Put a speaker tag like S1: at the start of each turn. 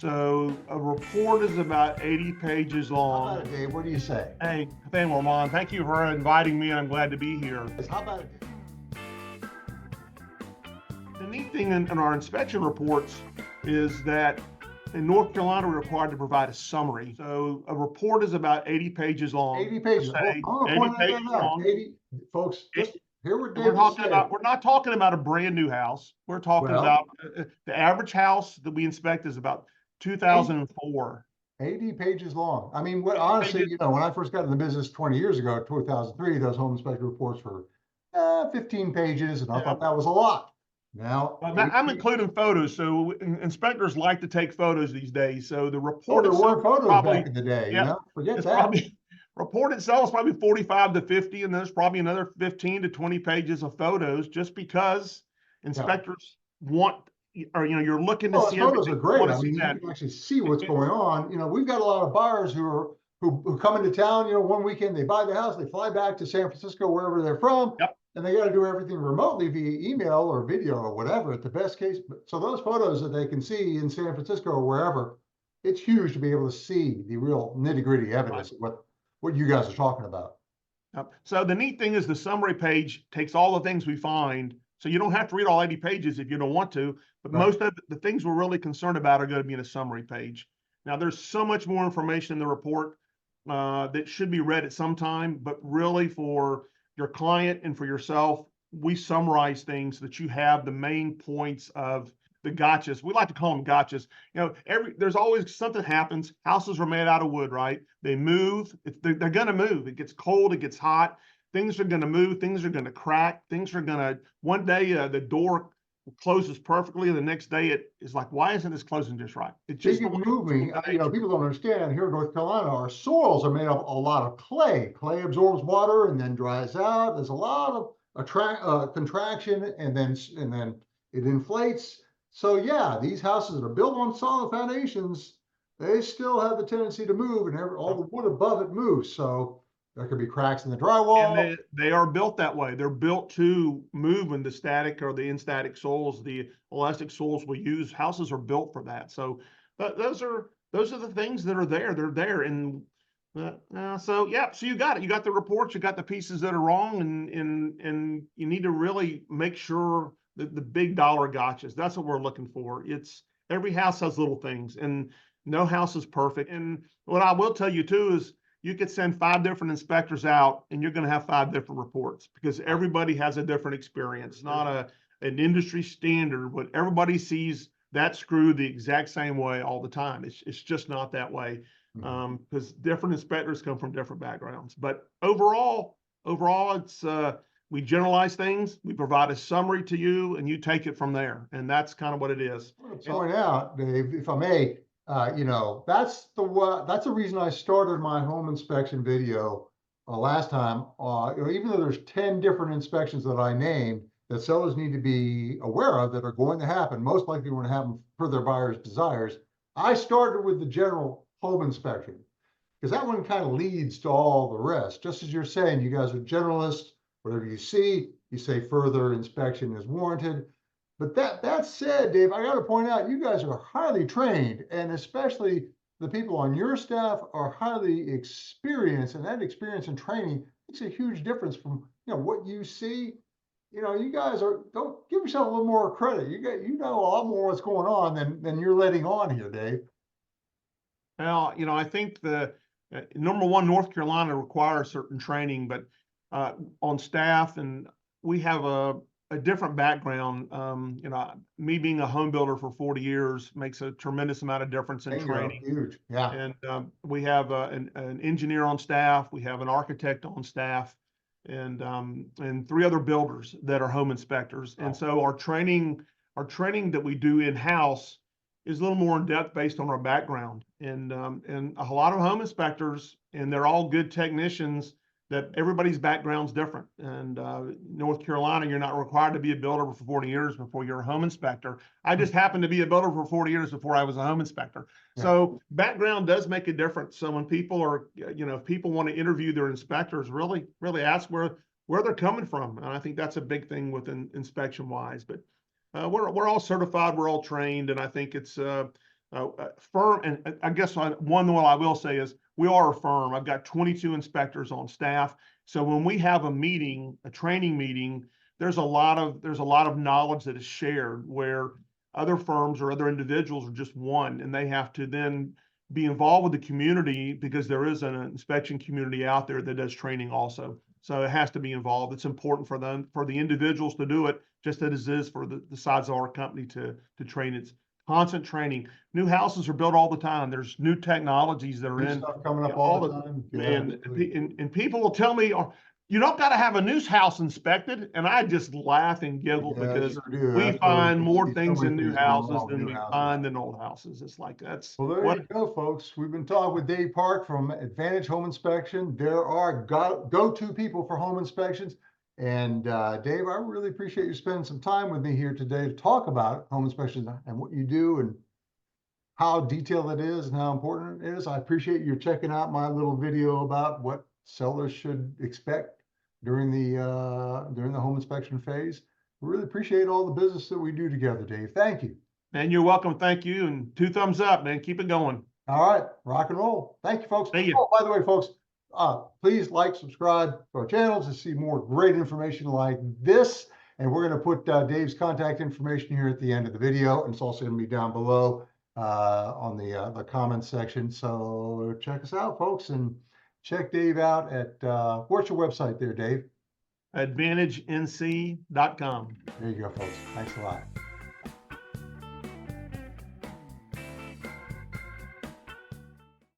S1: So a report is about 80 pages
S2: How
S1: long.
S2: about it, Dave? What do you say?
S1: Hey, Lamont, thank you for inviting me, and I'm glad to be here.
S2: How about it, Dave?
S1: The neat thing in our inspection reports is that in North Carolina, we're required to provide a summary. So a report is about 80 pages long.
S2: 80 pages.
S1: Say,
S2: I'm going to
S1: 80
S2: point that
S1: pages
S2: out.
S1: long.
S2: 80, folks, just hear what
S1: We're
S2: Dave just
S1: talking
S2: said.
S1: about, we're not talking about a brand new house. We're talking about the average house that we inspect is about 2004.
S2: 80 pages long. I mean, honestly, when I first got in the business 20 years ago, 2003, those home inspection reports were 15 pages, and I thought that was a lot. Now,
S1: I'm including photos, so inspectors like to take photos these days. So the report
S2: there
S1: itself
S2: weren't photos
S1: probably,
S2: back in the day, forget
S1: it's
S2: that.
S1: probably report itself is probably 45 to 50, and there's probably another 15 to 20 pages of photos, just because inspectors want, or you're looking to see
S2: photos
S1: everything.
S2: are great. I
S1: See
S2: mean,
S1: that.
S2: you can actually see what's going on. We've got a lot of buyers who come into town. One weekend they buy the house, they fly back to San Francisco, wherever they're from.
S1: Yep.
S2: And they got to do everything remotely via email or video or whatever at the best case. So those photos that they can see in San Francisco or wherever, it's huge to be able to see the real nitty gritty evidence of what you guys are talking about.
S1: So the neat thing is the summary page takes all the things we find. So you don't have to read all 80 pages if you don't want to, but most of the things we're really concerned about are going to be in a summary page. Now, there's so much more information in the report that should be read at some time, but really for your client and for yourself, we summarize things so that you have the main points of the gotchas. We like to call them gotchas. There's always something happens. Houses are made out of wood, right? They move. They're going to move. It gets cold. It gets hot. Things are going to move. Things are going to crack. Things are going to, one day the door closes perfectly. And the next day it is like, why isn't this closing just right? It's just
S2: moving. People don't understand here in North Carolina, our soils are made of a lot of clay. Clay absorbs water and then dries out. There's a lot of contraction, and then it inflates. So yeah, these houses that are built on solid foundations, they still have the tendency to move, and all the wood above it moves. So there could be cracks in the drywall.
S1: And they are built that way. They're built to move in the static or the instatic soils, the elastic soils we use. Houses are built for that. So those are the things that are there. They're there. And so you got it. You got the reports. You got the pieces that are wrong, and you need to really make sure that the big dollar gotchas. That's what we're looking for. It's every house has little things, and no house is perfect. And what I will tell you too is, you could send 5 different inspectors out and you're going to have 5 different reports, because everybody has a different experience. It's not an industry standard, but everybody sees that screw the exact same way all the time. It's just not that way, because different inspectors come from different backgrounds. But overall, it's we generalize things, we provide a summary to you, and you take it from there. And that's kind of what it is.
S2: I want to point out, Dave, if I may, that's the reason I started my home inspection video last time. Even though there's 10 different inspections that I named that sellers need to be aware of that are going to happen, most likely going to happen per their buyer's desires, I started with the general home inspection, because that one kind of leads to all the rest. Just as you're saying, you guys are generalists. Whatever you see, you say further inspection is warranted. But that said, Dave, I got to point out, you guys are highly trained, and especially the people on your staff are highly experienced, and that experience and training makes a huge difference from what you see. You guys don't give yourself a little more credit. You know a lot more what's going on than you're letting on here, Dave.
S1: Well, I think the number one, North Carolina requires certain training, but on staff, and we have a different background. Me being a home builder for 40 years makes a tremendous amount of difference in training.
S2: Huge, yeah.
S1: And we have an engineer on staff, we have an architect on staff, and 3 other builders that are home inspectors. And so our training that we do in-house is a little more in depth based on our background. And a lot of home inspectors, and they're all good technicians, that everybody's background's different. And North Carolina, you're not required to be a builder for 40 years before you're a home inspector. I just happened to be a builder for 40 years before I was a home inspector. Yeah. So background does make a difference. So when people are, if people want to interview their inspectors, really ask where they're coming from. And I think that's a big thing with inspection wise. But we're all certified, we're all trained, and I think it's Firm, and I guess one I will say is we are a firm. I've got 22 inspectors on staff. So when we have a meeting, a training meeting, there's a lot of knowledge that is shared where other firms or other individuals are just one, and they have to then be involved with the community because there is an inspection community out there that does training also. So it has to be involved. It's important for them, for the individuals to do it, just as it is for the size of our company to train. It's constant training. New houses are built all the time. There's new technologies that are
S2: New
S1: in
S2: stuff coming up all the time. Yeah,
S1: man.
S2: absolutely.
S1: And people will tell me, "Oh, you don't got to have a new house inspected," and I just laugh and giggle
S2: Yeah,
S1: because
S2: sure do.
S1: we
S2: That's where
S1: find
S2: we
S1: more
S2: see so
S1: things in
S2: many
S1: new
S2: things going
S1: houses
S2: wrong with
S1: than
S2: new
S1: we
S2: houses.
S1: find in old houses. It's like that's
S2: Well, there
S1: what.
S2: you go, folks. We've been talking with Dave Park from Advantage Home Inspection. There are go-to people for home inspections. And Dave, I really appreciate you spending some time with me here today to talk about home inspections and what you do and how detailed it is and how important it is. I appreciate you checking out my little video about what sellers should expect during the home inspection phase. We really appreciate all the business that we do together, Dave. Thank you.
S1: Man, you're welcome. Thank you. And 2 thumbs up, man. Keep it going.
S2: All right, rock and roll. Thank you, folks.
S1: Thank you.
S2: Oh, by the way, folks, please like, subscribe to our channels to see more great information like this. And we're going to put Dave's contact information here at the end of the video, and it's also going to be down below on the comments section. So check us out, folks, and check Dave out at what's your website there, Dave?
S1: AdvantageNC.com.
S2: There you go, folks. Thanks a lot.